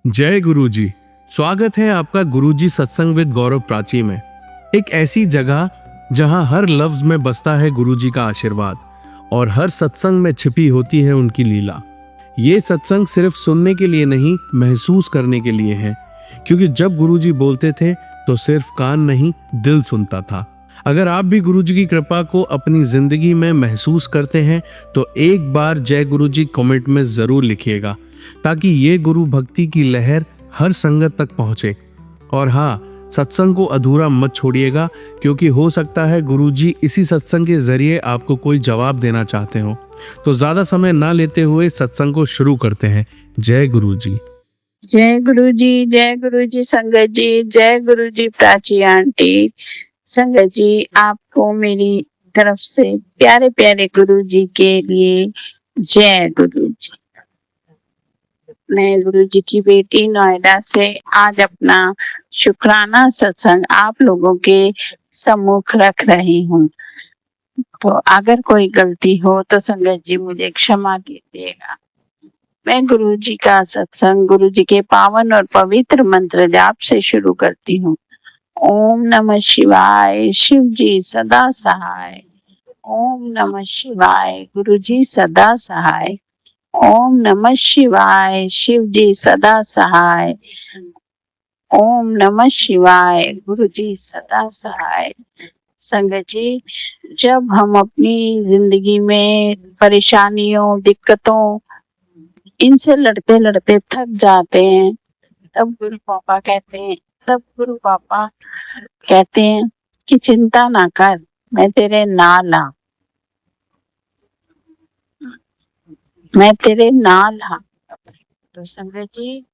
जय गुरुजी। स्वागत है आपका गुरुजी सत्संग विद गौरव प्राची में। एक ऐसी जगह जहां हर लफ्ज में बसता है गुरुजी का आशीर्वाद और हर सत्संग में छिपी होती है उनकी लीला। ये सत्संग सिर्फ सुनने के लिए नहीं, महसूस करने के लिए है, क्योंकि जब गुरुजी बोलते थे तो सिर्फ कान नहीं, दिल सुनता था। अगर आप भी गुरुजी की कृपा को अपनी जिंदगी में महसूस करते हैं तो एक बार जय गुरुजी कमेंट में जरूर लिखिएगा, ताकि ये गुरु भक्ति की लहर हर संगत तक पहुंचे। और हाँ, सत्संग को अधूरा मत छोड़िएगा, क्योंकि हो सकता है गुरुजी इसी सत्संग के जरिए आपको कोई जवाब देना चाहते हो। तो ज्यादा समय ना लेते हुए सत्संग को शुरू करते हैं। जय गुरुजी। जय गुरुजी, जय गुरुजी संगत जी, जय गुरुजी प्राची आंटी। संगत जी, आपको मेरी तरफ से प्यारे प्यारे गुरुजी के लिए जय गुरुजी। मैं गुरुजी की बेटी नोएडा से आज अपना शुक्राना सत्संग आप लोगों के सम्मुख रख रही हूँ। तो अगर कोई गलती हो तो संगत जी मुझे क्षमा कीजिएगा। मैं गुरुजी का सत्संग गुरुजी के पावन और पवित्र मंत्र जाप से शुरू करती हूँ। ओम नमः शिवाय, शिव जी सदा सहाय। ओम नमः शिवाय, गुरुजी सदा सहाय। ओम नमः शिवाय, शिव जी सदा सहाय। ओम नमः शिवाय, गुरुजी सदा सहाय। संगत जी, जब हम अपनी जिंदगी में परेशानियों, दिक्कतों, इनसे लड़ते लड़ते थक जाते हैं, तब गुरु पापा कहते हैं कि चिंता ना कर, मैं तेरे नाल हाँ, मैं तेरे नाल हाँ। तो संगत जी,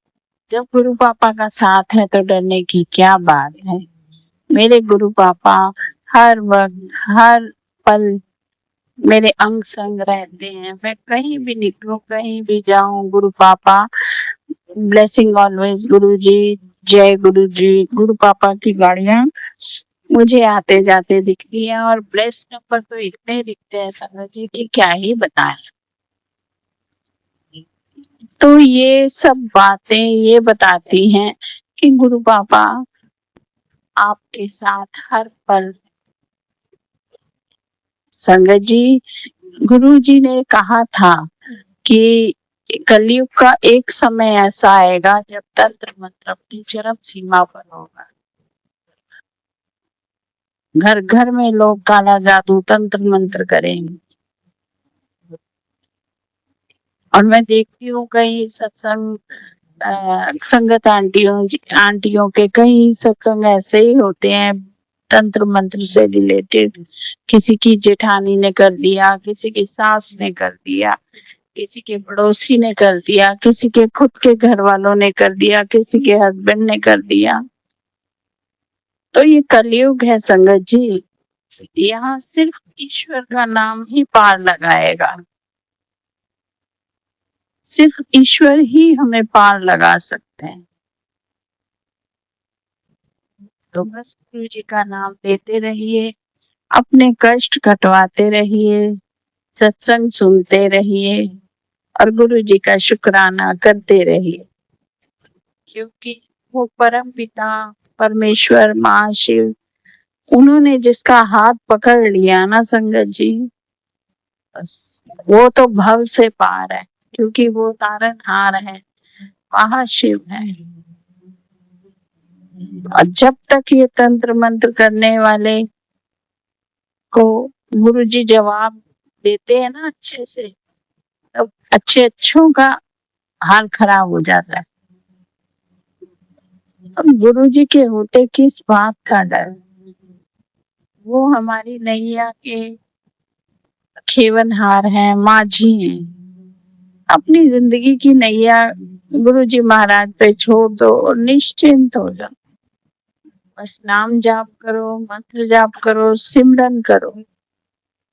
जब गुरु पापा का साथ है तो डरने की क्या बात है। मेरे गुरु पापा हर वक्त, हर पल मेरे अंग संग रहते हैं। मैं कहीं भी निकलूं, कहीं भी जाऊं, गुरु पापा ब्लेसिंग ऑलवेज। गुरुजी, जय गुरुजी। गुरु पापा की गाड़ियां मुझे आते जाते दिखती हैं और ब्लेस नंबर तो इतने दिखते हैं संगत जी की क्या ही बताएं। तो ये सब बातें ये बताती हैं कि गुरु पापा आपके साथ हर पल। संगत जी, गुरु जी ने कहा था कि कलयुग का एक समय ऐसा आएगा जब तंत्र मंत्र अपनी चरम सीमा पर होगा। घर घर में लोग काला जादू, तंत्र मंत्र करेंगे। और मैं देखती हूँ कई सत्संग संगत आंटियों के कई सत्संग ऐसे ही होते हैं, तंत्र मंत्र से रिलेटेड। किसी की जेठानी ने कर दिया, किसी की सास ने कर दिया, किसी के पड़ोसी ने कर दिया, किसी के खुद के घर वालों ने कर दिया, किसी के हस्बैंड ने कर दिया। तो ये कलयुग है संगत जी, यहाँ सिर्फ ईश्वर का नाम ही पार लगाएगा। सिर्फ ईश्वर ही हमें पार लगा सकते हैं। तो बस गुरु जी का नाम लेते रहिए, अपने कष्ट कटवाते रहिए, सत्संग सुनते रहिए और गुरु जी का शुक्राना करते रहिए, क्योंकि वो परम पिता परमेश्वर माँ शिव, उन्होंने जिसका हाथ पकड़ लिया ना संगत जी, बस वो तो भव से पार है, क्योंकि वो तारनहार है, महाशिव है। और जब तक ये तंत्र मंत्र करने वाले को गुरुजी जवाब देते हैं ना अच्छे से, तब अच्छों का हाल खराब हो जाता है। अब गुरुजी के होते किस बात का डर, वो हमारी नैया के खेवनहार हैं, माझी हैं। अपनी जिंदगी की नैया गुरुजी महाराज पे छोड़ दो और निश्चिंत हो जाओ। बस नाम जाप करो, मंत्र जाप करो, सिमरन करो,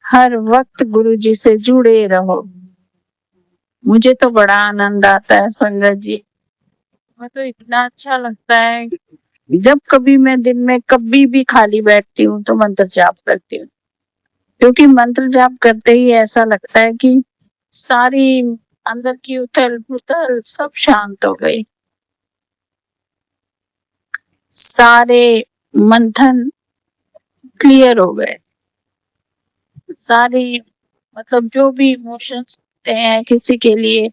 हर वक्त गुरुजी से जुड़े रहो। मुझे तो बड़ा आनंद आता है संगत जी, मैं तो इतना अच्छा लगता है। जब कभी मैं दिन में कभी भी खाली बैठती हूँ तो मंत्र जाप करती हूँ, क्योंकि मंत्र जाप करते ही ऐसा लगता है कि सारी अंदर की उथल पुथल सब शांत हो गई। सारे मंथन क्लियर हो गए। सारी मतलब जो भी इमोशंस होते हैं किसी के लिए,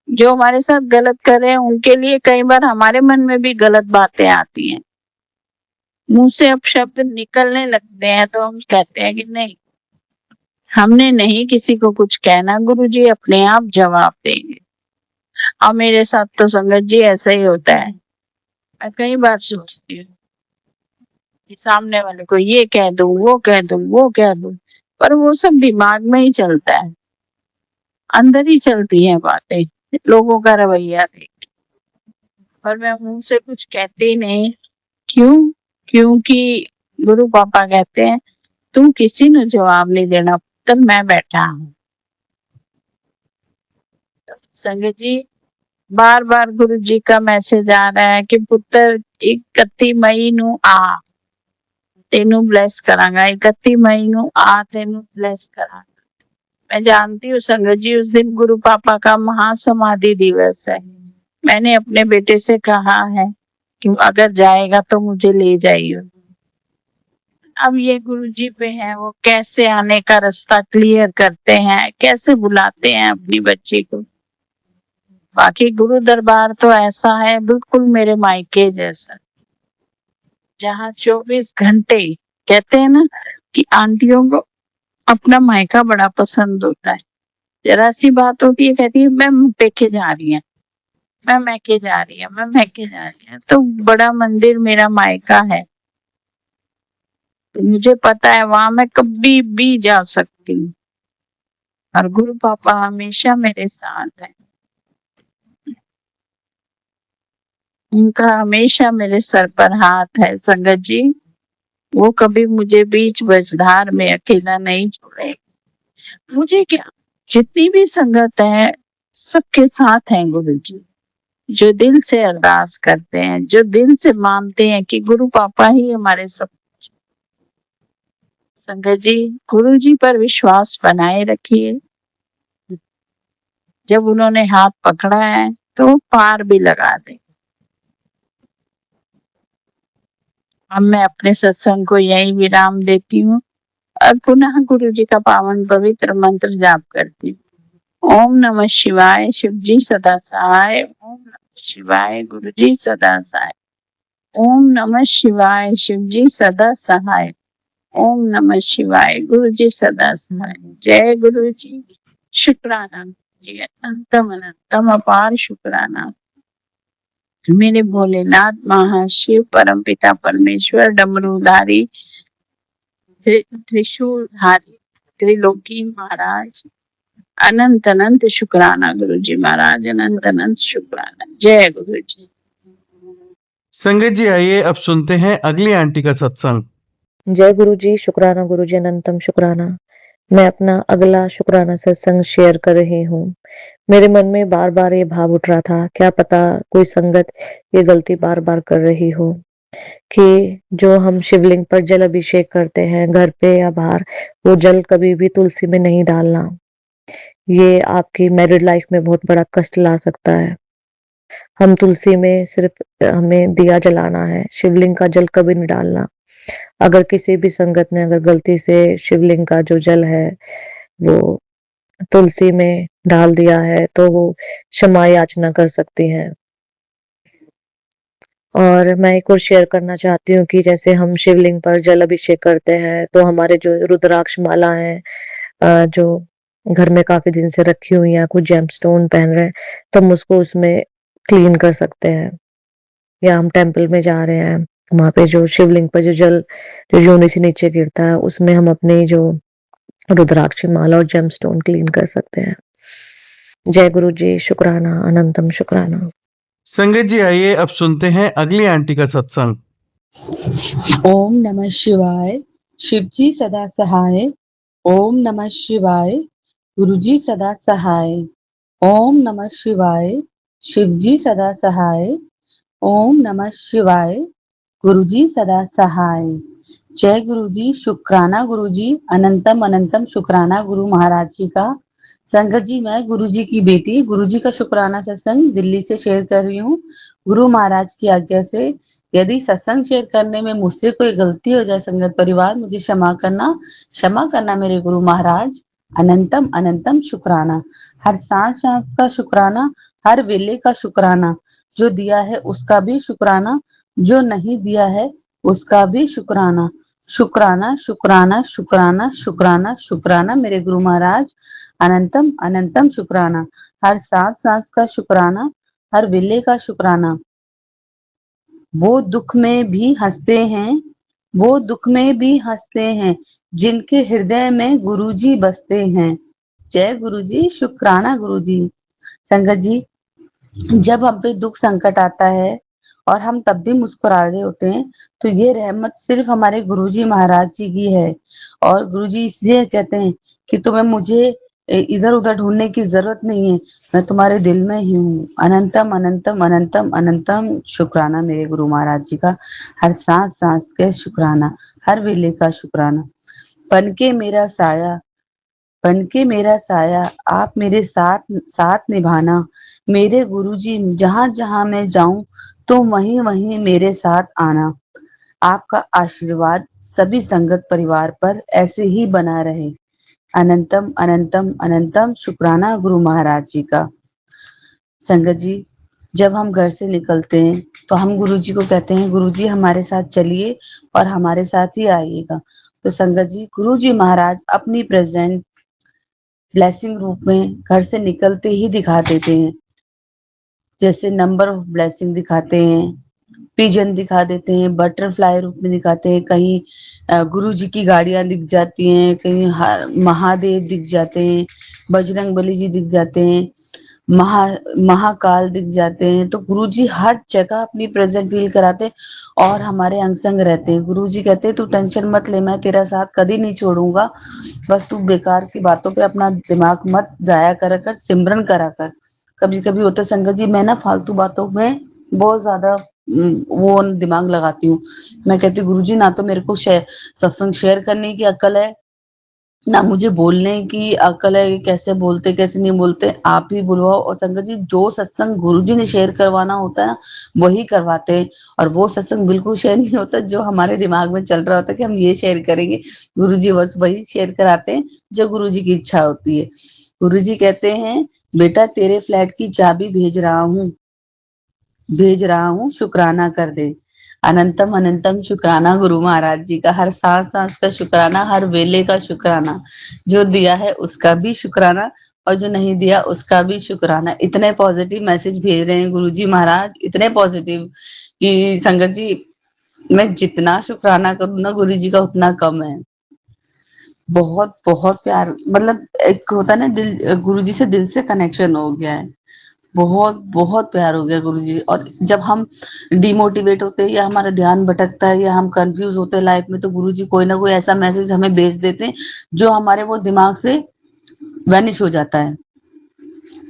जो हमारे साथ गलत कर रहे हैं उनके लिए कई बार हमारे मन में भी गलत बातें आती हैं, मुंह से अब शब्द निकलने लगते हैं तो हम कहते हैं कि नहीं, हमने नहीं किसी को कुछ कहना, गुरुजी अपने आप जवाब देंगे। और मेरे साथ तो संगत जी ऐसा ही होता है। मैं कई बार सोचती हूँ कि सामने वाले को ये कह दूं, वो कह दूं, वो कह दूं, पर वो सब दिमाग में ही चलता है, अंदर ही चलती हैं बातें, लोगों का रवैया देख के। पर मैं मुंह से कुछ कहती ही नहीं। क्यों? क्योंकि गुरु पापा कहते हैं तू किसी ने जवाब नहीं देना पुत्र, मैं बैठा हूँ। संगत जी बार बार गुरु जी का मैसेज आ रहा है कि पुत्र 31 मई ਨੂੰ ਆ तेनू ब्लेस करांगा, 31 मई ਨੂੰ आ तेनू ब्लेस करांगा। मैं जानती हूँ संगत जी उस दिन गुरु पापा का महासमाधि दिवस है। मैंने अपने बेटे से कहा है कि अगर जाएगा तो मुझे ले जाइए। अब ये गुरुजी पे है, वो कैसे आने का रास्ता क्लियर करते हैं, कैसे बुलाते हैं अपनी बच्ची को। बाकी गुरु दरबार तो ऐसा है बिल्कुल मेरे मायके जैसा, जहाँ 24 घंटे कहते हैं ना कि आंटियों को अपना मायका बड़ा पसंद होता है। जरा सी बात होती है कहती है मैं पेके जा रही है, मैं मैके जा रही है, मैं मैके जा रही है। तो बड़ा मंदिर मेरा मायका है, तो मुझे पता है वहां मैं कभी भी जा सकती हूँ और गुरु पापा हमेशा मेरे साथ है। उनका हमेशा मेरे सर पर हाथ है संगत जी, वो कभी मुझे बीच बजधार में अकेला नहीं छोड़े। मुझे क्या, जितनी भी संगत है सबके साथ हैं गुरु जी, जो दिल से अरदास करते हैं, जो दिल से मानते हैं कि गुरु पापा ही हमारे सब। संगत जी गुरु जी पर विश्वास बनाए रखिए। जब उन्होंने हाथ पकड़ा है तो पार भी लगा दे। अब मैं अपने सत्संग को यही विराम देती हूँ और पुनः गुरु जी का पावन पवित्र मंत्र जाप करती हूँ। ओम नमः शिवाय, शिव जी सदा सहाय। ओम नमः शिवाय, गुरु जी सदा सहाय। ओम नमः शिवाय, शिव जी सदा सहाय। ओम नमः शिवाय, गुरु जी सदा सहाय। जय गुरु जी। शुक्राना जी, अनंतम अनंतम अपार शुक्राना। मेरे भोलेनाथ महाशिव परम पिता परमेश्वर डमरूधारी त्रिशूलधारी त्रिलोकी महाराज, अनंत अनंत शुक्राना गुरु जी महाराज, अनंत अनंत शुक्राना। जय गुरु जी। संगत जी आइए अब सुनते हैं अगली आंटी का सत्संग। जय गुरु जी, शुक्राना गुरु जी, अनंतम शुक्राना। मैं अपना अगला शुक्राना सत्संग शेयर कर रही हूँ। मेरे मन में बार बार ये भाव उठ रहा था, क्या पता कोई संगत ये गलती बार बार कर रही हो कि जो हम शिवलिंग पर जल अभिषेक करते हैं घर पे या बाहर, वो जल कभी भी तुलसी में नहीं डालना। ये आपकी मैरिड लाइफ में बहुत बड़ा कष्ट ला सकता है। हम तुलसी में सिर्फ हमें दिया जलाना है, शिवलिंग का जल कभी नहीं डालना। अगर किसी भी संगत ने अगर गलती से शिवलिंग का जो जल है वो तुलसी में डाल दिया है तो वो क्षमा याचना कर सकती हैं। और मैं एक और शेयर करना चाहती हूँ कि जैसे हम शिवलिंग पर जल अभिषेक करते हैं तो हमारे जो रुद्राक्ष माला है जो घर में काफी दिन से रखी हुई है, कुछ जेमस्टोन पहन रहे हैं, तो हम उसको उसमें क्लीन कर सकते हैं। या हम टेम्पल में जा रहे हैं, वहां पे जो शिवलिंग पर जो जल जो योनि से नीचे गिरता है उसमें हम अपनी जो रुद्राक्ष माला और जेमस्टोन क्लीन कर सकते हैं। जय गुरु जी, शुक्राना, अनंतम शुक्राना। संगत जी आइए अब सुनते हैं अगली आंटी का सत्संग। ओम नमः शिवाय, शिवजी सदा सहाय। ओम नमः शिवाय, गुरुजी सदा सहाय। ओम नमः शिवाय, शिवजी सदा सहाय। ओम नमः शिवाय, गुरुजी सदा सहाय। जय गुरुजी, शुक्राना गुरुजी, अनंतम अनंतम शुक्राना गुरु महाराज जी का। संगत जी मैं गुरुजी की बेटी गुरुजी का शुक्राना सत्संग दिल्ली से शेयर कर रही हूँ। गुरु महाराज की आज्ञा से यदि सत्संग शेयर करने में मुझसे कोई गलती हो जाए संगत परिवार, मुझे क्षमा करना मेरे गुरु महाराज। अनंतम अनंतम शुक्राना। हर सांस सांस का शुक्राना, हर वेले का शुक्राना। जो दिया है उसका भी शुक्राना, जो नहीं दिया है उसका भी शुक्राना। शुक्राना शुक्राना शुक्राना शुक्राना शुक्राना मेरे गुरु महाराज। अनंतम अनंतम शुक्राना। हर सांस सांस का शुक्राना, हर वेले का शुक्राना। वो दुख में भी हंसते हैं, वो दुख में भी हंसते हैं, जिनके हृदय में गुरुजी बसते हैं। जय गुरुजी, शुक्राना गुरुजी। संगत जी, जब हम पे दुख संकट आता है और हम तब भी मुस्कुरा रहे होते हैं, तो ये रहमत सिर्फ हमारे गुरुजी महाराज जी की है। और गुरुजी इसलिए कहते हैं कि तुम्हें मुझे इधर उधर ढूंढने की जरूरत नहीं है, मैं तुम्हारे दिल में ही हूँ। अनंतम अनंतम अनंतम अनंतम शुक्राना मेरे गुरु महाराज जी का। हर सांस सांस के शुक्राना, हर वेले का शुक्राना। बन के मेरा साया, बन के मेरा साया, आप मेरे साथ साथ निभाना। मेरे गुरुजी, जहां जहां मैं जाऊं तो वहीं वहीं मेरे साथ आना। आपका आशीर्वाद सभी संगत परिवार पर ऐसे ही बना रहे। अनंतम अनंतम अनंतम शुक्राना गुरु महाराज जी का। संगत जी, जब हम घर से निकलते हैं तो हम गुरुजी को कहते हैं, गुरुजी हमारे साथ चलिए और हमारे साथ ही आइएगा। तो संगत जी, गुरुजी महाराज अपनी प्रेजेंट ब्लेसिंग रूप में घर से निकलते ही दिखा देते हैं। जैसे नंबर ऑफ ब्लेसिंग दिखाते हैं, पिजन दिखा देते हैं, बटरफ्लाई रूप में दिखाते हैं, कहीं गुरु जी की गाड़ियां दिख जाती हैं, कहीं महादेव दिख जाते हैं, बजरंग बली जी दिख जाते हैं, महाकाल दिख जाते हैं। तो गुरु जी हर जगह अपनी प्रेजेंट फील कराते हैं और हमारे अंग संग रहते हैं। गुरु जी कहते हैं, तू टेंशन मत ले, मैं तेरा साथ कभी नहीं छोड़ूंगा, बस तू बेकार की बातों पे अपना दिमाग मत जाया कर सिमरन करा कर। कभी कभी होता है संगत जी, मैं ना फालतू बातों में बहुत ज्यादा वो दिमाग लगाती हूँ। मैं कहती हूँ, गुरुजी ना तो मेरे को सत्संग शेयर करने की अक्ल है, ना मुझे बोलने की अक्ल है, कैसे बोलते कैसे नहीं बोलते, आप ही बुलवाओ। और संगत जी, जो सत्संग गुरुजी ने शेयर करवाना होता है ना, वही करवाते हैं। और वो सत्संग बिल्कुल शेयर नहीं होता जो हमारे दिमाग में चल रहा होता है कि हम ये शेयर करेंगे। गुरुजी बस वही शेयर कराते हैं जो गुरुजी की इच्छा होती है। गुरुजी कहते हैं, बेटा तेरे फ्लैट की चाबी भेज रहा हूँ, शुक्राना कर दे। अनंतम अनंतम शुक्राना गुरु महाराज जी का। हर सांस सांस का शुक्राना, हर वेले का शुक्राना। जो दिया है उसका भी शुक्राना और जो नहीं दिया उसका भी शुक्राना। इतने पॉजिटिव मैसेज भेज रहे हैं गुरु जी महाराज, इतने पॉजिटिव कि संगत जी, मैं जितना शुक्राना करूँ ना गुरु जी का उतना कम है। बहुत बहुत प्यार, मतलब एक होता है ना, दिल गुरु जी से दिल से कनेक्शन हो गया है। बहुत बहुत प्यार हो गया गुरुजी। और जब हम डिमोटिवेट होते हैं या हमारा ध्यान भटकता है या हम कंफ्यूज होते हैं लाइफ में, तो गुरुजी कोई ना कोई ऐसा मैसेज हमें भेज देते हैं जो हमारे वो दिमाग से वैनिश हो जाता है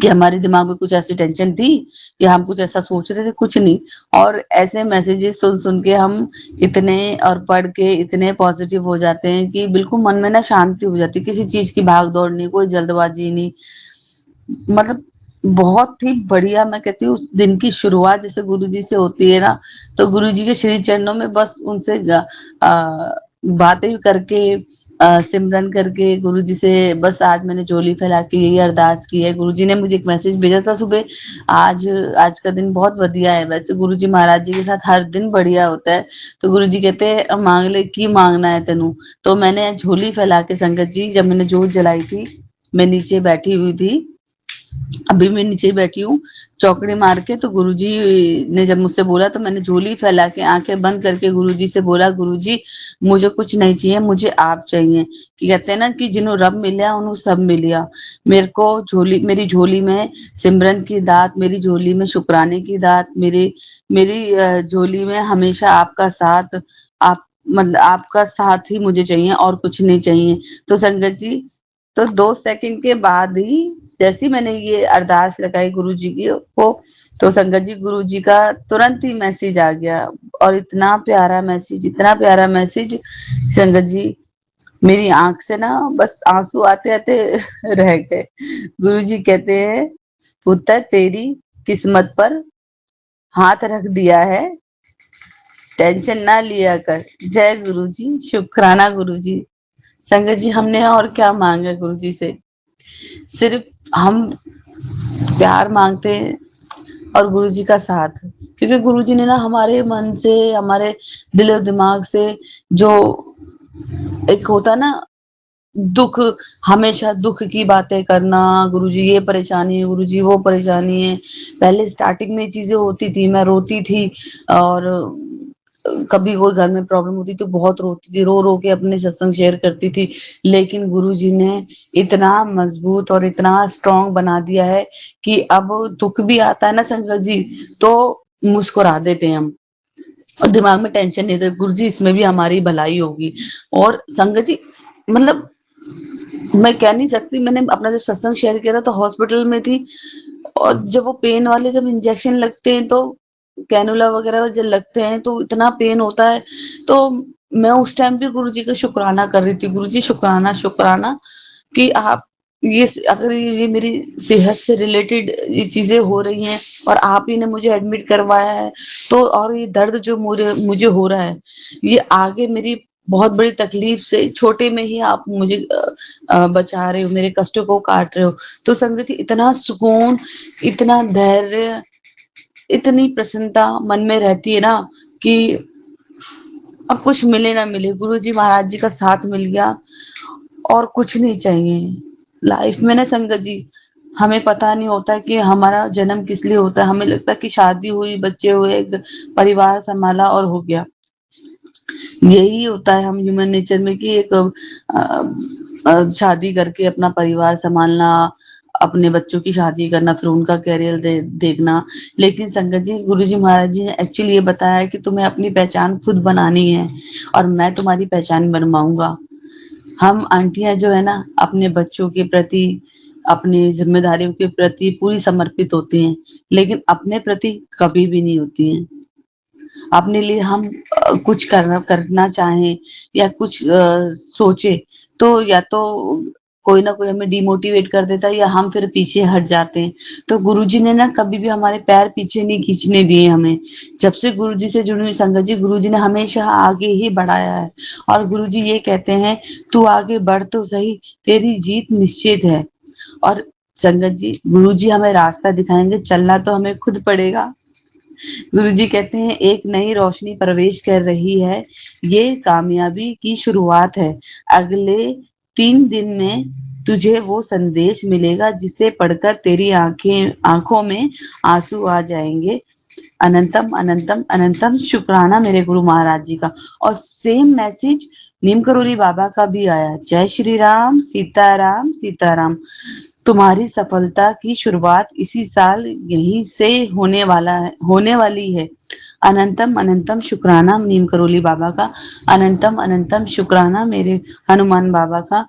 कि हमारे दिमाग में कुछ ऐसी टेंशन थी या हम कुछ ऐसा सोच रहे थे, कुछ नहीं। और ऐसे मैसेजेस सुन सुन के हम इतने और पढ़ के इतने पॉजिटिव हो जाते हैं कि बिल्कुल मन में ना शांति हो जाती है। किसी चीज की भाग दौड़ नहीं, कोई जल्दबाजी नहीं, मतलब बहुत ही बढ़िया। मैं कहती हूँ उस दिन की शुरुआत जैसे गुरुजी से होती है ना, तो गुरुजी के श्री चरणों में बस उनसे बातें करके सिमरन करके गुरुजी से बस आज मैंने झोली फैला के यही अरदास की है। गुरुजी ने मुझे एक मैसेज भेजा था सुबह, आज आज का दिन बहुत बढ़िया है। वैसे गुरुजी महाराज जी के साथ हर दिन बढ़िया होता है। तो गुरुजी कहते हैं, अब मांग ले की मांगना है तेनू। तो मैंने झोली फैला के, संगत जी, जब मैंने जोत जलाई थी, मैं नीचे बैठी हुई थी, अभी मैं नीचे बैठी हूँ चौकड़ी मार के। तो गुरुजी ने जब मुझसे बोला तो मैंने झोली फैला के आंखें बंद करके गुरुजी से बोला, गुरुजी मुझे कुछ नहीं चाहिए, मुझे आप चाहिए। कि कहते हैं ना कि जिन्हों रब मिलिया उन्हों सब मिलिया। मेरे को झोली, मेरी झोली में सिमरन की दात, मेरी झोली में शुक्राने की दात, मेरी झोली में हमेशा आपका साथ, आप मतलब आपका साथ ही मुझे चाहिए और कुछ नहीं चाहिए। तो संगत जी, तो 2 सेकंड के बाद ही जैसे ही मैंने ये अरदास लगाई गुरुजी की को, तो संगत जी गुरुजी का तुरंत ही मैसेज आ गया। और इतना प्यारा मैसेज, इतना प्यारा मैसेज, संगत जी मेरी आंख से ना बस आंसू आते आते रह गए। गुरुजी कहते हैं, पुत्र तेरी किस्मत पर हाथ रख दिया है, टेंशन ना लिया कर। जय गुरुजी, शुक्राना गुरुजी। संगत जी, हमने और क्या मांगा गुरुजी से? सिर्फ हम प्यार मांगते हैं और गुरुजी का साथ, क्योंकि गुरुजी ने ना हमारे मन से, हमारे दिलो दिमाग से जो एक होता है ना दुख, हमेशा दुख की बातें करना, गुरुजी ये परेशानी है, गुरुजी वो परेशानी है। पहले स्टार्टिंग में चीजें होती थी, मैं रोती थी और कभी कोई घर में प्रॉब्लम होती तो बहुत रोती थी, रो रो के अपने सत्संग शेयर करती थी। लेकिन गुरुजी ने इतना मजबूत और इतना स्ट्रांग बना दिया है कि अब दुख भी आता है ना संगत जी, तो मुस्कुरा देते हैं हम और दिमाग में टेंशन नहीं देते। गुरुजी इसमें भी हमारी भलाई होगी। और संगत जी, मतलब मैं कह नहीं सकती, मैंने अपना जब सत्संग शेयर किया था तो हॉस्पिटल में थी, और जब वो पेन वाले जब इंजेक्शन लगते हैं तो कैनुला वगैरह जब लगते हैं तो इतना पेन होता है। तो मैं उस टाइम भी गुरुजी का शुक्राना कर रही थी, गुरुजी शुक्राना शुक्राना कि आप ये अगर ये मेरी सेहत से रिलेटेड ये चीजें हो रही हैं और आप ही ने मुझे एडमिट करवाया है, तो और ये दर्द जो मुझे मुझे हो रहा है, ये आगे मेरी बहुत बड़ी तकलीफ से छोटे में ही आप मुझे बचा रहे हो, मेरे कष्टों को काट रहे हो। तो संगति, इतना सुकून, इतना धैर्य, इतनी प्रसन्नता मन में रहती है ना कि अब कुछ मिले ना मिले, गुरुजी महाराज जी का साथ मिल गया और कुछ नहीं चाहिए लाइफ में ना संगत जी। हमें पता नहीं होता कि हमारा जन्म किस लिए होता है, हमें लगता है कि शादी हुई, बच्चे हुए, एक परिवार संभाला और हो गया। यही होता है हम ह्यूमन नेचर में कि एक शादी करके अपना परिवार संभालना, अपने बच्चों की शादी करना, फिर उनका करियर देखना। लेकिन संगत जी, गुरुजी महाराज जी ने एक्चुअली ये बताया है कि तुम्हें अपनी पहचान खुद बनानी है और मैं तुम्हारी पहचान बनवाऊंगा। हम आंटियां जो है ना, अपने बच्चों के प्रति, अपनी जिम्मेदारियों के प्रति पूरी समर्पित होती हैं, लेकिन अपने प्रति कभी भी नहीं होती हैं। अपने लिए हम कुछ करना चाहें या कुछ सोचे, तो या तो कोई ना कोई हमें डिमोटिवेट कर देता है या हम फिर पीछे हट जाते हैं। तो गुरुजी ने ना कभी भी हमारे पैर पीछे नहीं खींचने दिए हमें। जब से गुरुजी से जुड़ी हुई संगत जी, गुरुजी ने हमेशा आगे ही बढ़ाया है। और गुरुजी ये कहते हैं, तू आगे बढ़ तो सही, तेरी जीत निश्चित है। और संगत जी, गुरुजी हमें रास्ता दिखाएंगे, चलना तो हमें खुद पड़ेगा। गुरुजी कहते हैं, एक नई रोशनी प्रवेश कर रही है, ये कामयाबी की शुरुआत है। अगले 3 दिन में तुझे वो संदेश मिलेगा जिसे पढ़कर तेरी आंखों में आंसू आ जाएंगे। अनंतम अनंतम अनंतम शुक्राना मेरे गुरु महाराज जी का। और सेम मैसेज नीम करोली बाबा का भी आया। जय श्री राम, सीताराम सीताराम। तुम्हारी सफलता की शुरुआत इसी साल यहीं से होने वाली है। अनंतम अनंतम शुक्राना नीम करोली बाबा का। अनंतम अनंतम शुक्राना मेरे हनुमान बाबा का।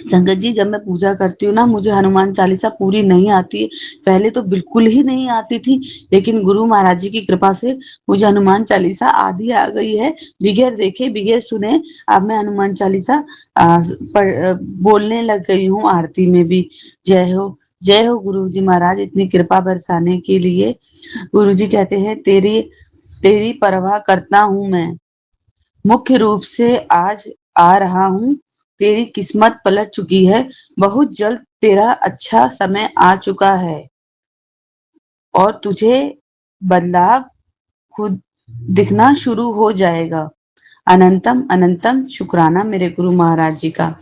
संगत जी, जब मैं पूजा करती हूँ ना, मुझे हनुमान चालीसा पूरी नहीं आती है। पहले तो बिल्कुल ही नहीं आती थी, लेकिन गुरु महाराज जी की कृपा से मुझे हनुमान चालीसा आधी आ गई है। बिगैर देखे बिगैर सुने अब मैं हनुमान चालीसा बोलने लग गई हूँ, आरती में भी। जय हो गुरु जी महाराज, इतनी कृपा बरसाने के लिए। गुरु जी कहते हैं, तेरी तेरी परवाह करता हूँ मैं, मुख्य रूप से आज आ रहा हूँ। तेरी किस्मत पलट चुकी है, बहुत जल्द तेरा अच्छा समय आ चुका है और तुझे बदलाव खुद दिखना शुरू हो जाएगा। अनंतम अनंतम शुक्राना मेरे गुरु महाराज जी का।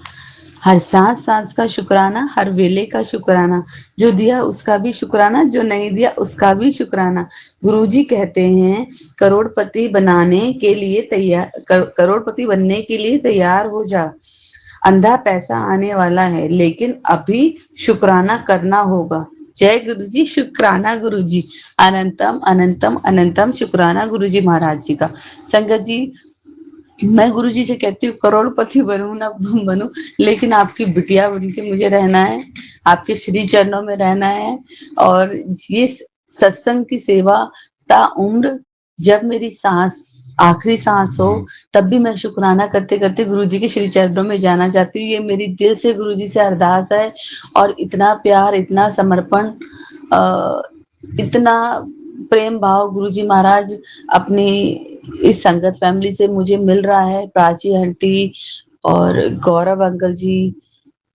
हर सांस सांस का शुक्राना, हर वेले का शुक्राना। जो दिया उसका भी शुक्राना, जो नहीं दिया उसका भी शुक्राना। गुरुजी कहते हैं, करोड़पति बनाने के लिए करोड़पति बनने के लिए तैयार हो जा। अंधा पैसा आने वाला है, लेकिन अभी शुक्राना करना होगा। जय गुरु जी, शुक्राना गुरु जी। अनंतम अनंतम अनंतम शुक्राना गुरु जी महाराज जी का। संगत जी, मैं गुरु जी से कहती हूँ, करोड़पति बनूं ना बनूं, लेकिन आपकी बिटिया बन के मुझे रहना है, आपके श्री चरणों में रहना है। और ये सत्संग की सेवा ता उम्र, जब मेरी सांस आखिरी सांस हो, तब भी मैं शुक्राना करते करते गुरु जी के श्री चरणों में जाना चाहती हूँ। ये मेरी दिल से गुरु जी से अरदास है। और इतना प्यार, इतना समर्पण, इतना प्रेम भाव गुरु जी महाराज अपनी इस संगत फैमिली से मुझे मिल रहा है। प्राची आंटी और गौरव अंकल जी,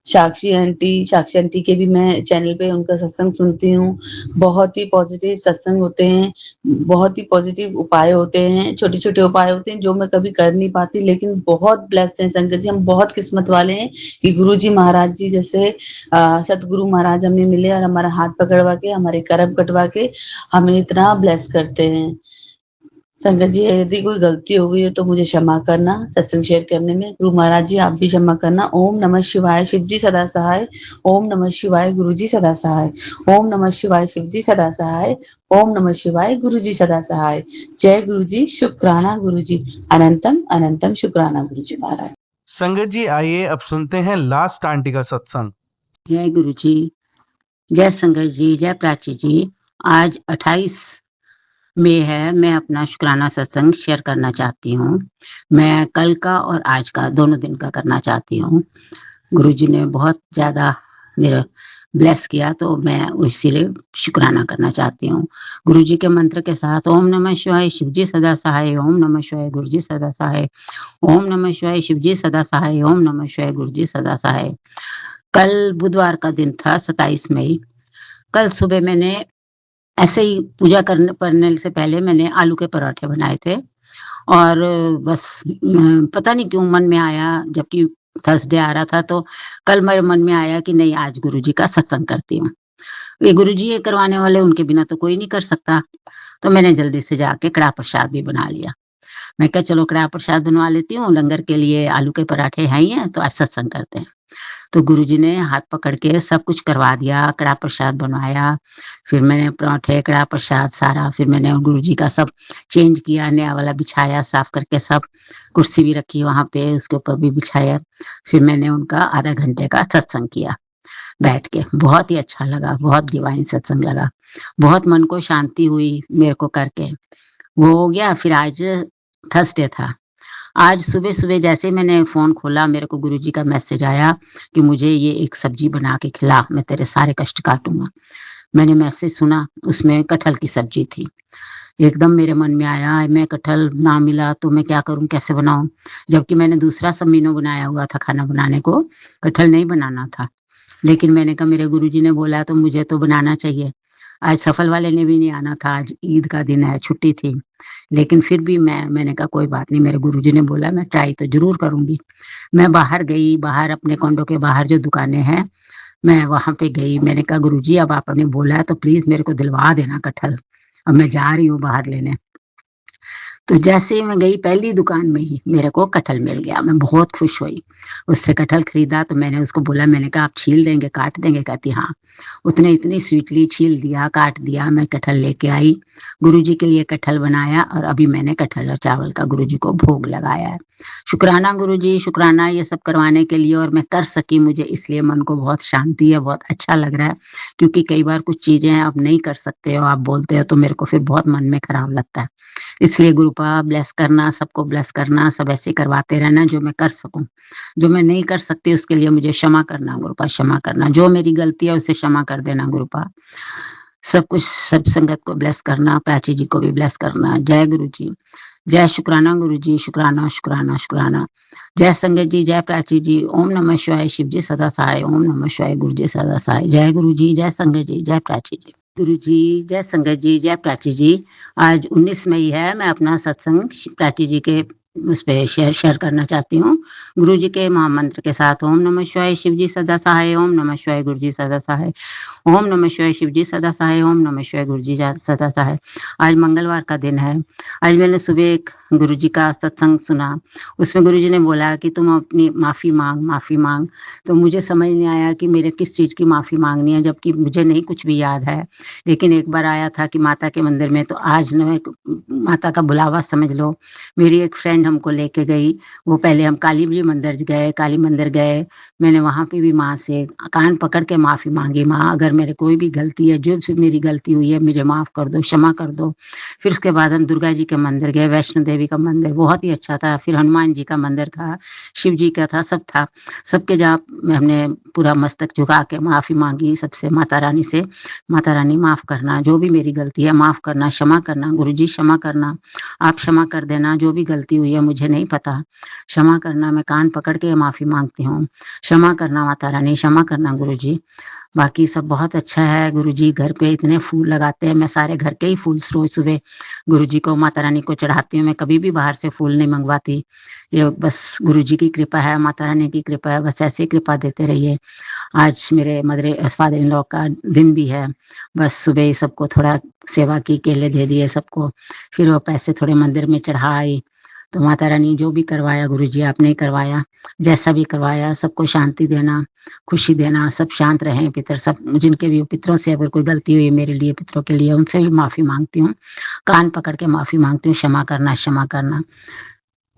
साक्षी आंटी के भी मैं चैनल पे उनका सत्संग सुनती हूँ। बहुत ही पॉजिटिव सत्संग होते हैं, बहुत ही पॉजिटिव उपाय होते हैं, छोटे-छोटे उपाय होते हैं जो मैं कभी कर नहीं पाती, लेकिन बहुत ब्लेस्ड हैं संगत जी, हम बहुत किस्मत वाले हैं कि गुरुजी महाराज जी जैसे सतगुरु महाराज हमें मिले और हमारा हाथ पकड़वा के, हमारे कर्म कटवा के हमें इतना ब्लेस करते हैं। संगत जी, यदि कोई गलती हो गई है तो मुझे क्षमा करना सत्संग शेयर करने में। गुरु महाराज जी आप भी क्षमा करना। ओम नमः शिवाय, शिव जी सदा सहाय। ओम नमः शिवाय, गुरु जी सदा सहाय। ओम नमः शिवाय, शिव जी सदा सहाय। ओम नमः शिवाय, गुरु जी सदा सहाय। जय गुरु जी, शुक्राना गुरु जी, अनंतम अनंतम शुक्राना गुरु जी महाराज। संगत जी आइए अब सुनते हैं लास्ट आंटी का सत्संग। जय गुरु जी, जय संगत जी, जय प्राची जी। आज 28 मई है। मैं अपना शुक्राना सत्संग शेयर करना चाहती हूँ। मैं कल का और आज का दोनों दिन का करना चाहती हूँ। गुरु जी ने बहुत ज़्यादा मेरा ब्लेस किया तो मैं इसीलिए शुक्राना करना चाहती हूँ। गुरु जी के मंत्र के साथ ओम नमः शिवाय, शिव जी सदा सहाय। ओम नमः शिवाय, गुरु जी सदा सहाय। ओम नमः शिवाय, शिव जी सदा सहाय। ओम नमः शिवाय, गुरु जी सदा सहाय। कल बुधवार का दिन था 27 मई। कल सुबह मैंने ऐसे ही पूजा करने से पहले मैंने आलू के पराठे बनाए थे और बस पता नहीं क्यों मन में आया, जबकि थर्सडे आ रहा था तो कल मेरे मन में आया कि नहीं आज गुरुजी का सत्संग करती हूँ। ये गुरुजी ये करवाने वाले, उनके बिना तो कोई नहीं कर सकता। तो मैंने जल्दी से जाके कड़ा प्रसाद भी बना लिया। मैं कहा चलो कड़ा प्रसाद बनवा लेती हूँ, लंगर के लिए आलू के पराठे हैं ही हैं तो आज सत्संग करते हैं। तो गुरुजी ने हाथ पकड़ के सब कुछ करवा दिया, कड़ा प्रसाद बनवाया। फिर मैंने पराठे, कड़ा प्रसाद सारा, फिर मैंने गुरुजी का सब चेंज किया, नया वाला बिछाया, साफ करके सब कुर्सी भी रखी वहाँ पे, उसके ऊपर भी बिछाया। फिर मैंने उनका आधा घंटे का सत्संग किया बैठ के। बहुत ही अच्छा लगा, बहुत डिवाइन सत्संग लगा, बहुत मन को शांति हुई मेरे को करके। वो हो गया। फिर आज थर्सडे था। आज सुबह-सुबह जैसे ही मैंने फ़ोन खोला, मेरे को गुरुजी का मैसेज आया कि मुझे ये एक सब्जी बना के खिला, मैं तेरे सारे कष्ट काटूँगा। मैंने मैसेज सुना, उसमें कटहल की सब्जी थी। एकदम मेरे मन में आया, मैं कटहल ना मिला तो मैं क्या करूँ, कैसे बनाऊँ? जबकि मैंने दूसरा सब मेनू बनाया हुआ था खाना बनाने को, कटहल नहीं बनाना था। लेकिन मैंने कहा मेरे गुरुजी ने बोला है तो मुझे तो बनाना चाहिए। आज सफल वाले ने भी नहीं आना था, आज ईद का दिन है, छुट्टी थी। लेकिन फिर भी मैंने कहा कोई बात नहीं, मेरे गुरुजी ने बोला मैं ट्राई तो ज़रूर करूँगी। मैं बाहर गई, बाहर अपने कॉन्डो के बाहर जो दुकानें हैं, मैं वहाँ पे गई। मैंने कहा गुरुजी अब आपने बोला है तो प्लीज़ मेरे को दिलवा देना कटहल। अब मैं जा रही हूँ बाहर लेने। तो जैसे ही मैं गई पहली दुकान में ही मेरे को कटहल मिल गया। मैं बहुत खुश हुई। उससे कटहल खरीदा तो मैंने उसको बोला, मैंने कहा आप छील देंगे, काट देंगे? कहती हाँ। उसने इतनी स्वीटली छील दिया, काट दिया। मैं कटहल लेके आई, गुरुजी के लिए कटहल बनाया और अभी मैंने कटहल और चावल का गुरुजी को भोग लगाया है। शुक्राना गुरुजी, शुक्राना ये सब करवाने के लिए, और मैं कर सकी, मुझे इसलिए मन को बहुत शांति है, बहुत अच्छा लग रहा है। क्योंकि कई बार कुछ चीज़ें आप नहीं कर सकते हो, आप बोलते हो तो मेरे को फिर बहुत मन में खराब लगता है। इसलिए गुरुपा ब्लेस करना, सबको ब्लेस करना, सब ऐसे करवाते रहना जो मैं कर सकूँ। जो मैं नहीं कर सकती उसके लिए मुझे क्षमा करना गुरुपा, क्षमा करना। जो मेरी गलती है उसे क्षमा कर देना गुरुपा। सब कुछ, सब संगत को ब्लेस करना, प्राची जी को भी ब्लेस करना। जय गुरु जी, जय शुक्राना गुरु जी, शुक्राना शुक्राना शुक्राना। जय संगत जी, जय प्राची जी। ओम नमः शिवाय, शिव जी सदा सहाय। ओम नमः शिवाय, गुरु जी सदा सहाय। जय गुरु जी, जय संगत जी, जय प्राची जी। गुरु जी, जय संगत जी, जय प्राची जी। आज 19 मई है। मैं अपना सत्संग प्राची जी के उस पे शेयर करना चाहती हूँ। गुरु जी के महामंत्र के साथ ओम नमः शिवाय, शिव जी सदा सहाय। ओम नमः शिवाय, गुरु जी सदा सहाय। ओम नमः शिवाय, शिव जी सदा सहाय। ओम नमः शिवाय, गुरु जी सदा सहाय। आज मंगलवार का दिन है। आज मैंने सुबह एक गुरु जी का सत्संग सुना। उसमें गुरु जी ने बोला कि तुम अपनी माफ़ी मांग। तो मुझे समझ नहीं आया कि मेरे किस चीज़ की माफ़ी मांगनी है, जबकि मुझे नहीं कुछ भी याद है। लेकिन एक बार आया था कि माता के मंदिर में, तो आज न माता का बुलावा समझ लो। मेरी एक फ्रेंड हमको लेके गई। वो पहले हम काली मंदिर गए। मैंने वहाँ पे भी माँ से कान पकड़ के माफ़ी मांगी, माँ अगर मेरे कोई भी गलती है, जो भी मेरी गलती हुई है मुझे माफ़ कर दो, क्षमा कर दो। फिर उसके बाद हम दुर्गा जी के मंदिर गए, वैष्णो देवी का मंदिर बहुत ही अच्छा था। फिर हनुमान जी का मंदिर था, शिव जी का था, सब था। सबके जहाँ हमने पूरा मस्तक झुका के माफ़ी मांगी सबसे, माता रानी से। माता रानी माफ़ करना, जो भी मेरी गलती है माफ़ करना, क्षमा करना, गुरु जी क्षमा कर करना, आप क्षमा कर देना, जो भी गलती हुई है मुझे नहीं पता, क्षमा करना, मैं कान पकड़ के माफ़ी माँगती हूँ। क्षमा करना माता रानी, क्षमा करना गुरुजी। बाकी सब बहुत अच्छा है गुरुजी, घर पे इतने फूल लगाते हैं, मैं सारे घर के ही फूल रोज़ सुबह गुरुजी को, माता रानी को चढ़ाती हूँ, मैं कभी भी बाहर से फूल नहीं मँगवाती। ये बस गुरुजी की कृपा है, माता रानी की कृपा है, बस ऐसे ही कृपा देते रहिए। आज मेरे फादर इन लॉ का दिन भी है, बस सुबह ही सबको थोड़ा सेवा की, केले दे दिए सबको, फिर वो पैसे थोड़े मंदिर में चढ़ा आई। तो माता रानी जो भी करवाया गुरुजी आपने ही करवाया, जैसा भी करवाया सबको शांति देना, खुशी देना, सब शांत रहें, पितर सब जिनके भी पितरों से अगर कोई गलती हुई है मेरे लिए, पितरों के लिए, उनसे भी माफ़ी माँगती हूँ। कान पकड़ के माफ़ी माँगती हूँ, क्षमा करना, क्षमा करना।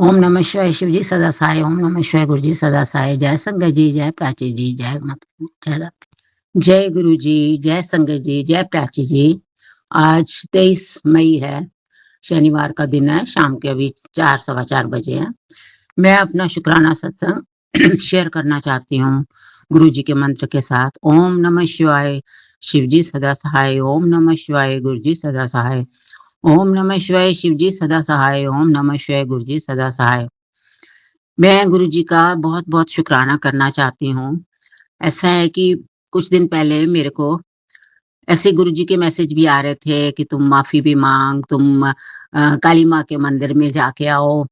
ओम नमः शिवाय, शिव जी सदा सहाय, ओम नमः शिवाय, गुरु जी सदा सहाय। जय संगय जी, जय प्राची जी, जय माता, जय दाती। जय गुरु जी, जय संगय जी, जय प्राची जी। आज 23 मई है, शनिवार का दिन है, शाम के अभी 4 सवा 4 बजे हैं। मैं अपना शुक्राना सत्संग शेयर करना चाहती हूँ गुरु जी के मंत्र के साथ। ओम नमः शिवाय, शिव जी सदा सहाय, ओम नमः शिवाय, गुरु जी सदा सहाय। ओम नमः शिवाय, शिव जी सदा सहाय, ओम नमः शिवाय, गुरु जी सदा सहाय। मैं गुरु जी का बहुत-बहुत शुक्राना करना चाहती हूँ। ऐसा है कि कुछ दिन पहले मेरे को ऐसे गुरु जी के मैसेज भी आ रहे थे कि तुम माफ़ी भी माँग, तुम काली माँ के मंदिर में जाके आओ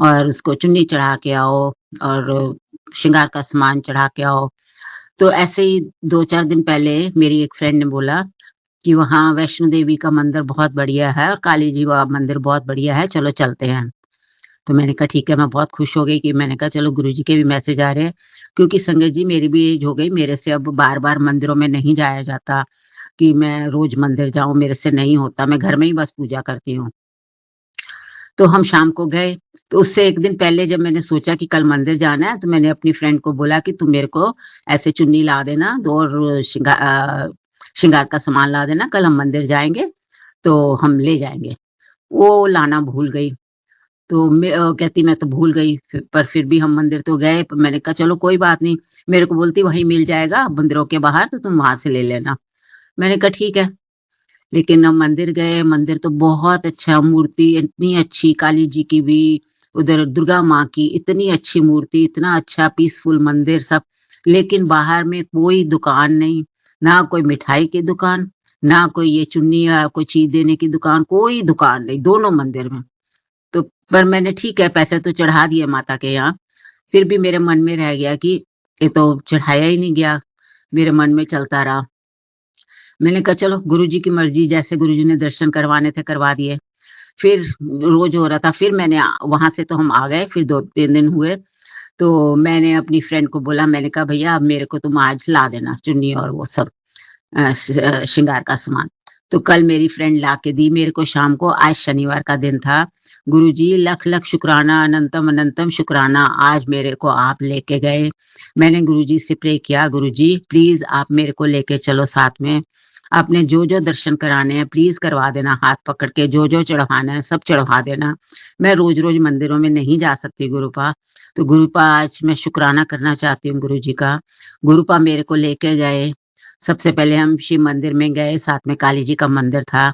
और उसको चुन्नी चढ़ा के आओ और श्रृंगार का सामान चढ़ा के आओ। तो ऐसे ही 2-4 दिन पहले मेरी एक फ्रेंड ने बोला कि वहाँ वैष्णो देवी का मंदिर बहुत बढ़िया है और काली जी का मंदिर बहुत बढ़िया है, चलो चलते हैं। तो मैंने कहा ठीक है, मैं बहुत खुश हो गई कि मैंने कहा चलो गुरुजी के भी मैसेज आ रहे हैं, क्योंकि संगत जी मेरी भी एज हो गई, मेरे से अब बार-बार मंदिरों में नहीं जाया जाता कि मैं रोज़ मंदिर जाऊँ, मेरे से नहीं होता, मैं घर में ही बस पूजा करती हूँ। तो हम शाम को गए, तो उससे 1 दिन पहले जब मैंने सोचा कि कल मंदिर जाना है, तो मैंने अपनी फ्रेंड को बोला कि तुम मेरे को ऐसे चुन्नी ला देना, 2 और श्रृंगार का सामान ला देना, कल हम मंदिर जाएँगे, तो हम ले जाएँगे। वो लाना भूल गई। तो कहती मैं तो भूल गई पर फिर भी हम मंदिर तो गए। मैंने कहा चलो कोई बात नहीं, मेरे को बोलती वहीं मिल जाएगा मंदिरों के बाहर, तो तुम वहां से ले लेना। मैंने कहा ठीक है। लेकिन हम मंदिर गए, मंदिर तो बहुत अच्छा, मूर्ति इतनी अच्छी काली जी की भी, उधर दुर्गा माँ की इतनी अच्छी मूर्ति, इतना अच्छा पीसफुल मंदिर सब। लेकिन बाहर में कोई दुकान नहीं, ना कोई मिठाई की दुकान, ना कोई ये चुन्नी या कोई चीज देने की दुकान, कोई दुकान नहीं दोनों मंदिर में। तो पर मैंने ठीक है पैसे तो चढ़ा दिए माता के यहाँ, फिर भी मेरे मन में रह गया कि ये तो चढ़ाया ही नहीं गया, मेरे मन में चलता रहा। मैंने कहा चलो गुरुजी की मर्ज़ी, जैसे गुरुजी ने दर्शन करवाने थे करवा दिए। फिर रोज़ हो रहा था, फिर मैंने वहाँ से तो हम आ गए, फिर 2-3 दिन हुए, तो मैंने अपनी फ्रेंड को बोला, मैंने कहा भैया अब मेरे को तुम आज ला देना चुन्नी और वो सब श्रृंगार का सामान। तो कल मेरी फ्रेंड ला के दी मेरे को शाम को, आज शनिवार का दिन था। गुरुजी लख-लख शुक्राना, अनंतम-अनंतम शुक्राना, आज मेरे को आप लेके गए। मैंने गुरुजी से प्रे किया, गुरुजी प्लीज़ आप मेरे को लेके चलो साथ में। आपने जो-जो दर्शन कराने हैं प्लीज़ करवा देना, हाथ पकड़ के जो-जो चढ़वाना है सब चढ़वा देना। मैं रोज़-रोज़ मंदिरों में नहीं जा सकती गुरुपा, तो गुरुपा आज मैं शुक्राना करना चाहती हूँ गुरुजी का। गुरुपा मेरे को लेके गए, सबसे पहले हम शिव मंदिर में गए, साथ में काली जी का मंदिर था।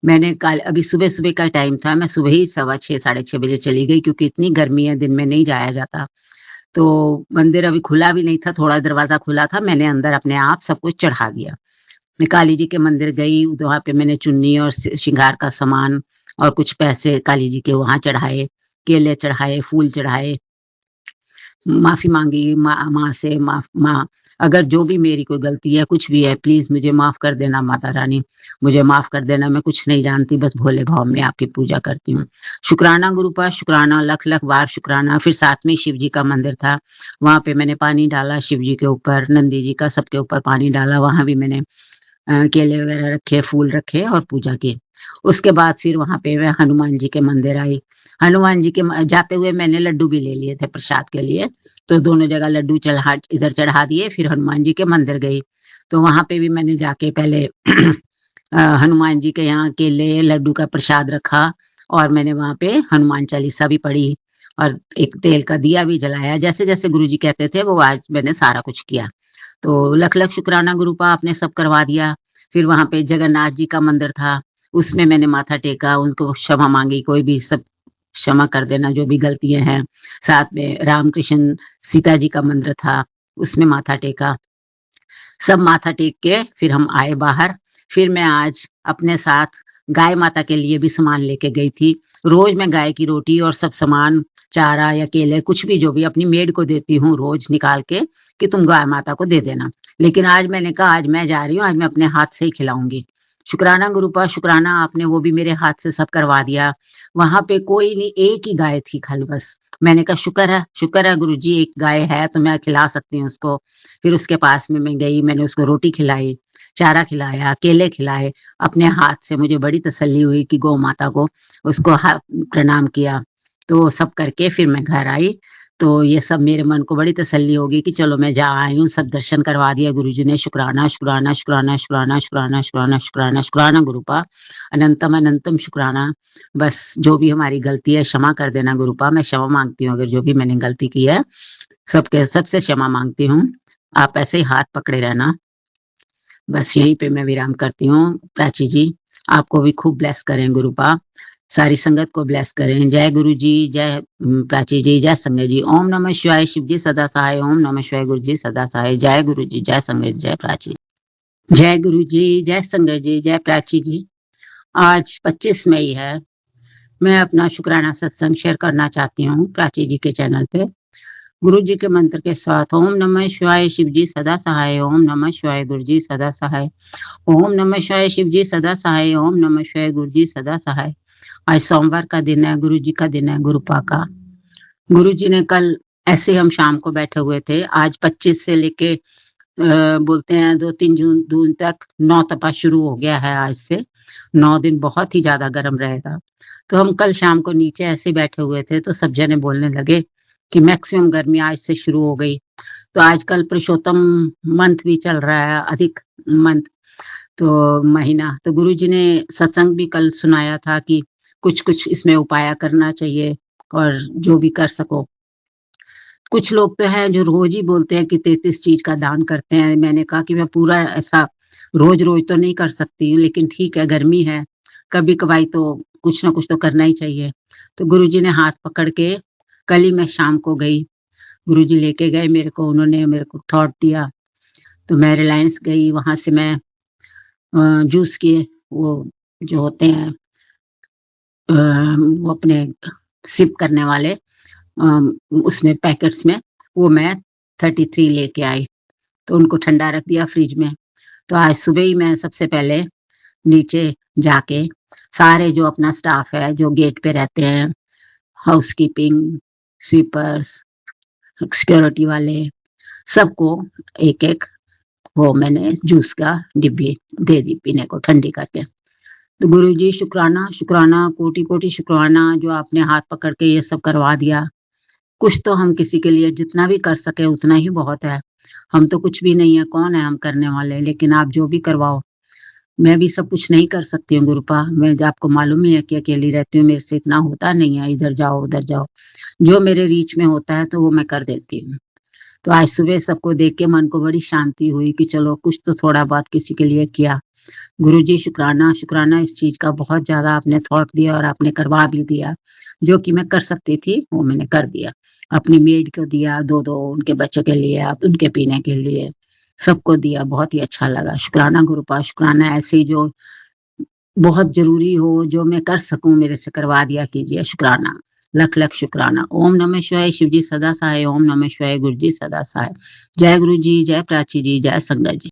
मैंने कल अभी सुबह-सुबह का टाइम था, मैं सुबह ही सवा 6 साढ़े 6 बजे चली गई क्योंकि इतनी गर्मी है, दिन में नहीं जाया जाता। तो मंदिर अभी खुला भी नहीं था, थोड़ा दरवाज़ा खुला था, मैंने अंदर अपने आप सब कुछ चढ़ा दिया। मैं काली जी के मंदिर गई, वहाँ पे मैंने चुन्नी और श्रृंगार का सामान और कुछ पैसे काली जी के वहाँ चढ़ाए, केले चढ़ाए, फूल चढ़ाए। माफ़ी माँगी माँ से, माँ अगर जो भी मेरी कोई गलती है, कुछ भी है प्लीज़ मुझे माफ़ कर देना माता रानी, मुझे माफ़ कर देना, मैं कुछ नहीं जानती, बस भोले भाव में आपकी पूजा करती हूँ। शुक्राना गुरुपा, शुक्राना लख-लख बार शुक्राना। फिर साथ में शिव जी का मंदिर था, वहाँ पे मैंने पानी डाला शिव जी के ऊपर, नंदी जी का सबके ऊपर पानी डाला, वहाँ भी मैंने केले वगैरह रखे, फूल रखे और पूजा की। उसके बाद फिर वहाँ पे मैं हनुमान जी के मंदिर आई। हनुमान जी के जाते हुए मैंने लड्डू भी ले लिए थे प्रसाद के लिए, तो दोनों जगह लड्डू इधर चढ़ा दिए, फिर हनुमान जी के मंदिर गई। तो वहाँ पे भी मैंने जाके पहले हनुमान जी के यहाँ केले, लड्डू का प्रसाद रखा और मैंने वहाँ पे हनुमान चालीसा भी पढ़ी और एक तेल का दिया भी जलाया। जैसे-जैसे गुरुजी कहते थे वो आज मैंने सारा कुछ किया। तो लख-लख शुक्राना गुरुपा आपने सब करवा दिया। फिर वहाँ पे जगन्नाथ जी का मंदिर था, उसमें मैंने माथा टेका, उनको क्षमा मांगी, कोई भी सब क्षमा कर देना जो भी गलतियां हैं। साथ में रामकृष्ण सीता जी का मंदिर था, उसमें माथा टेका। सब माथा टेक के फिर हम आए बाहर। फिर मैं आज अपने साथ गाय माता के लिए भी सामान लेके गई थी। रोज मैं गाय की रोटी और सब सामान, चारा या केले, कुछ भी जो भी अपनी मेड को देती हूँ रोज निकाल के कि तुम गाय माता को दे देना। लेकिन आज मैंने कहा आज मैं जा रही हूँ, आज मैं अपने हाथ से ही खिलाऊंगी। शुक्राना गुरुपा, शुक्राना आपने वो भी मेरे हाथ से सब करवा दिया। वहां पे कोई नहीं, एक ही गाय थी खाली बस। मैंने कहा शुक्र है गुरुजी, एक गाय है तो मैं खिला सकती हूँ उसको। फिर उसके पास में मैं गई, मैंने उसको रोटी खिलाई, चारा खिलाया, केले खिलाए अपने हाथ से। मुझे बड़ी तसल्ली हुई कि गौ माता को उसको प्रणाम किया। तो सब करके फिर मैं घर आई। तो ये सब मेरे मन को बड़ी तसल्ली होगी कि चलो मैं जा आई हूँ, सब दर्शन करवा दिया गुरुजी ने। शुक्राना शुक्राना शुक्राना शुक्राना शुक्राना शुक्राना शुक्राना शुक्राना गुरुपा, अनंतम अनंतम शुक्राना। बस जो भी हमारी गलती है क्षमा कर देना गुरुपा, मैं क्षमा मांगती हूँ अगर जो भी मैंने गलती की है। सबके सबसे क्षमा मांगती हूँ। आप ऐसे ही हाथ पकड़े रहना। बस यहीं पे मैं विराम करती हूँ। प्राची जी, आपको भी खूब ब्लेस करें गुरुपा, सारी संगत को ब्लेस करें। जय गुरु जी, जय प्राची जी, जय संगत जी। ओम नमः शिवाय, शिव जी सदा सहाय। ओम नमः शिवाय, गुरु जी सदा सहाय। जय गुरु जी, जय संगत, जय प्राची। जय गुरु जी, जय संगत जी, जय प्राची जी। आज 25 मई है। मैं अपना शुक्राना सत्संग शेयर करना चाहती हूँ प्राची जी के चैनल पे, गुरु जी के मंत्र के साथ। ओम नमः शिवाय, शिव जी सदा सहाय। ओम नमः शिवाय, गुरु जी सदा सहाय। ओम नमः शिवाय, शिव जी सदा सहाय। ओम नमः शिवाय, गुरु जी सदा सहाय। आज सोमवार का दिन है, गुरु जी का दिन है, गुरुपा का। गुरु जी ने कल ऐसे हम शाम को बैठे हुए थे। आज 25 से लेके बोलते हैं 2-3 जून तक 9 तपा शुरू हो गया है। आज से 9 दिन बहुत ही ज्यादा गर्म रहेगा। तो हम कल शाम को नीचे ऐसे बैठे हुए थे तो सब जने बोलने लगे कि मैक्सिमम गर्मी आज से शुरू हो गई। तो आजकल पुरुषोत्तम मंथ भी चल रहा है, अधिक मंथ, तो महीना। तो गुरु जी ने सत्संग भी कल सुनाया था कि कुछ कुछ इसमें उपाय करना चाहिए और जो भी कर सको। कुछ लोग तो हैं जो रोज ही बोलते हैं कि 33 चीज का दान करते हैं। मैंने कहा कि मैं पूरा ऐसा रोज रोज तो नहीं कर सकती हूँ, लेकिन ठीक है, गर्मी है, कभी कभाई तो कुछ ना कुछ तो करना ही चाहिए। तो गुरुजी ने हाथ पकड़ के, कल ही मैं शाम को गई, गुरुजी लेके गए मेरे को, उन्होंने मेरे को थॉट दिया। तो मैं रिलायंस गई, वहां से मैं जूस के वो जो होते हैं वो अपने सिप करने वाले, उसमें पैकेट्स में, वो मैं 33 लेके आई। तो उनको ठंडा रख दिया फ्रिज में। तो आज सुबह ही मैं सबसे पहले नीचे जाके सारे जो अपना स्टाफ है जो गेट पे रहते हैं, हाउसकीपिंग, स्वीपर्स, सिक्योरिटी वाले, सबको एक एक वो मैंने जूस का डिब्बी दे दी पीने को, ठंडी करके। तो गुरुजी शुक्राना शुक्राना, कोटि कोटि शुक्राना जो आपने हाथ पकड़ के ये सब करवा दिया। कुछ तो हम किसी के लिए जितना भी कर सके उतना ही बहुत है। हम तो कुछ भी नहीं है, कौन है हम करने वाले, लेकिन आप जो भी करवाओ। मैं भी सब कुछ नहीं कर सकती हूँ गुरुपा, मैं आपको मालूम ही है कि अकेली रहती हूँ, मेरे से इतना होता नहीं है, इधर जाओ उधर जाओ। जो मेरे रीच में होता है तो वो मैं कर देती हूँ। तो आज सुबह सबको देख के मन को बड़ी शांति हुई कि चलो कुछ तो थोड़ा बहुत किसी के लिए किया। गुरुजी शुक्राना शुक्राना, इस चीज का बहुत ज्यादा आपने थॉट दिया और आपने करवा भी दिया। जो कि मैं कर सकती थी वो मैंने कर दिया। अपनी मेड को दिया, दो उनके बच्चों के लिए, उनके पीने के लिए, सबको दिया। बहुत ही अच्छा लगा। शुक्राना गुरुपा, शुक्राना। ऐसे ही जो बहुत जरूरी हो, जो मैं कर सकूं मेरे से करवा दिया कीजिए। शुक्राना, लख लख शुक्राना। ओम नमः शिवाय, शिव जी सदा सहाय। ओम नमः शिवाय, गुरु जी सदा सहाय। जय गुरु जी, जय प्राची जी, जय संगत जी।